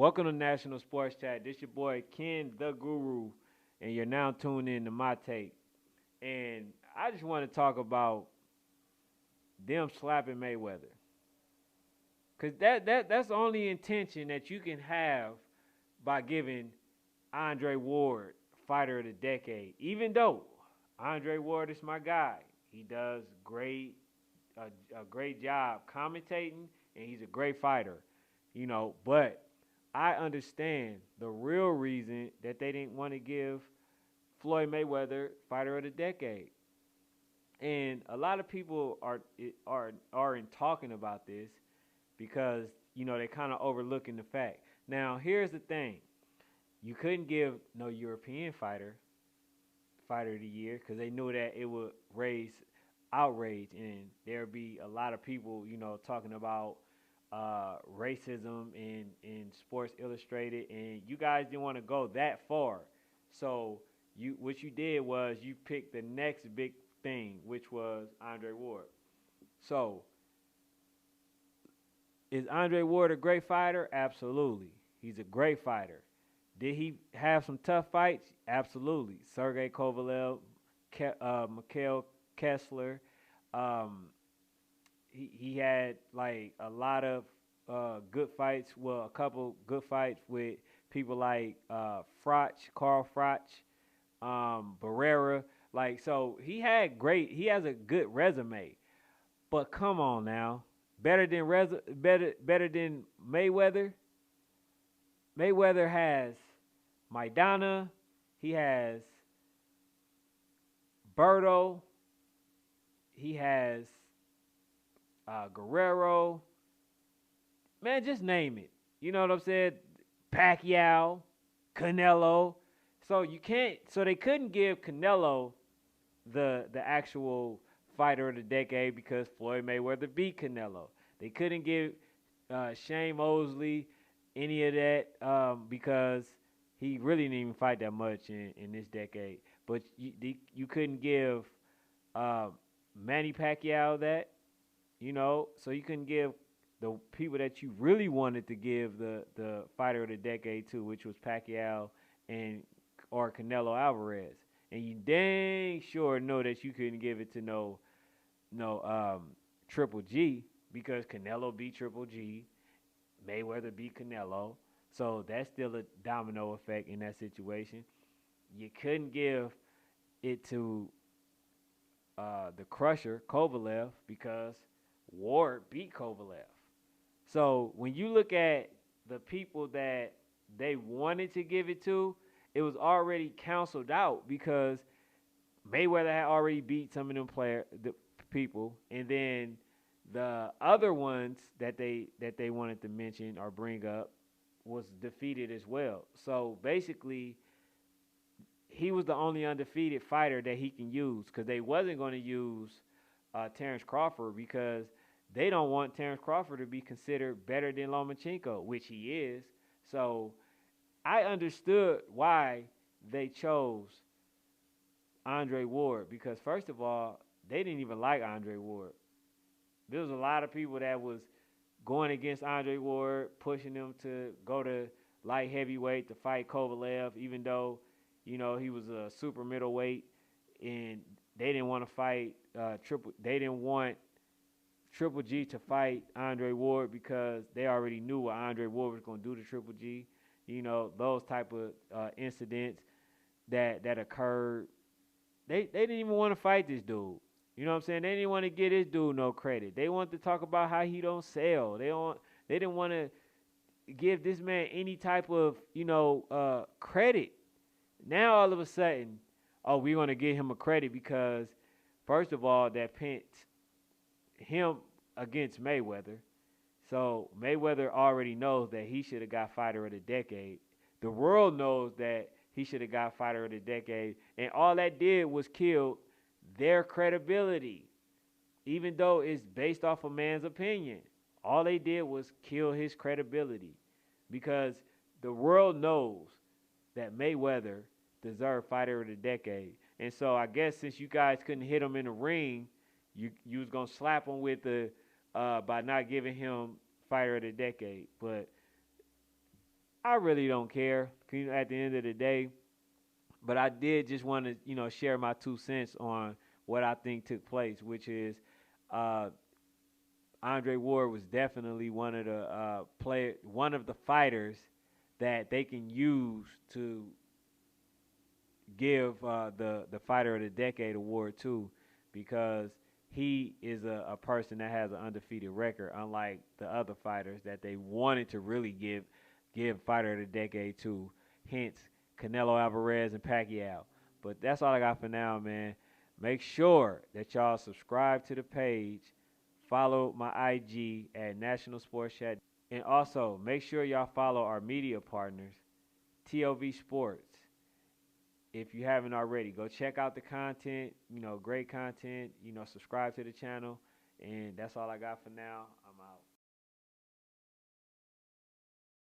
Welcome to National Sports Chat. This your boy Ken the Guru, and you're now tuned in to my take. And I just want to talk about them slapping Mayweather, cause that's the only intention that you can have by giving Andre Ward Fighter of the Decade. Even though Andre Ward is my guy, he does a great job commentating, and he's a great fighter. But I understand the real reason that they didn't want to give Floyd Mayweather Fighter of the Decade. And a lot of people aren't talking about this because they kind of overlooking the fact. Now, here's the thing: you couldn't give no European Fighter of the Year because they knew that it would raise outrage, and there'd be a lot of people talking about racism in Sports Illustrated, and you guys didn't want to go that far. So what you did was you picked the next big thing, which was Andre Ward. So is Andre Ward a great fighter? Absolutely. He's a great fighter. Did he have some tough fights? Absolutely. Sergey Kovalev, Mikhail Kessler. Um, he had like a lot of good fights. Well, a couple good fights with people like Carl Froch, Barrera. Like, so he has a good resume. But come on now, better than Mayweather. Mayweather has Maidana. He has Berto. He has Guerrero. Man, just name it. You know what I'm saying? Pacquiao, Canelo. So you can't. So they couldn't give Canelo the actual fighter of the decade because Floyd Mayweather beat Canelo. They couldn't give Shane Mosley any of that because he really didn't even fight that much in this decade. But you couldn't give uh, Manny Pacquiao that, so you couldn't give the people that you really wanted to give the fighter of the decade to, which was Pacquiao and or Canelo Alvarez. And you dang sure know that you couldn't give it to no Triple G because Canelo beat Triple G, Mayweather beat Canelo. So that's still a domino effect in that situation. You couldn't give it to the Crusher, Kovalev, because Ward beat Kovalev. So when you look at the people that they wanted to give it to, it was already canceled out because Mayweather had already beat some of the people, and then the other ones that they wanted to mention or bring up was defeated as well. So basically, he was the only undefeated fighter that he can use because they wasn't going to use Terrence Crawford because they don't want Terrence Crawford to be considered better than Lomachenko, which he is. So I understood why they chose Andre Ward because first of all, they didn't even like Andre Ward. There was a lot of people that was going against Andre Ward, pushing him to go to light heavyweight to fight Kovalev, even though he was a super middleweight, and they didn't want to fight triple. They didn't want Triple G to fight Andre Ward because they already knew what Andre Ward was going to do to Triple G. Those type of incidents that occurred. They didn't even want to fight this dude. You know what I'm saying? They didn't want to give this dude no credit. They wanted to talk about how he don't sell. They didn't want to give this man any type of credit. Now all of a sudden, oh, we want to give him a credit because first of all, that pent him against Mayweather. So Mayweather already knows that he should have got fighter of the decade. The world knows that he should have got fighter of the decade. And all that did was kill their credibility. Even though it's based off a man's opinion. All they did was kill his credibility. Because the world knows that Mayweather deserved fighter of the decade. And so I guess since you guys couldn't hit him in the ring, you was gonna slap him with the by not giving him fighter of the decade. But I really don't care. At the end of the day, but I did just want to, share my 2 cents on what I think took place, which is uh, Andre Ward was definitely one of the fighters that they can use to give the fighter of the decade award to, because he is a person that has an undefeated record, unlike the other fighters that they wanted to really give fighter of the decade to. Hence Canelo Alvarez and Pacquiao. But that's all I got for now, man. Make sure that y'all subscribe to the page, follow my IG at National Sports Chat, and also make sure y'all follow our media partners, TOV Sports. If you haven't already, go check out the content, great content, subscribe to the channel. And that's all I got for now. I'm out.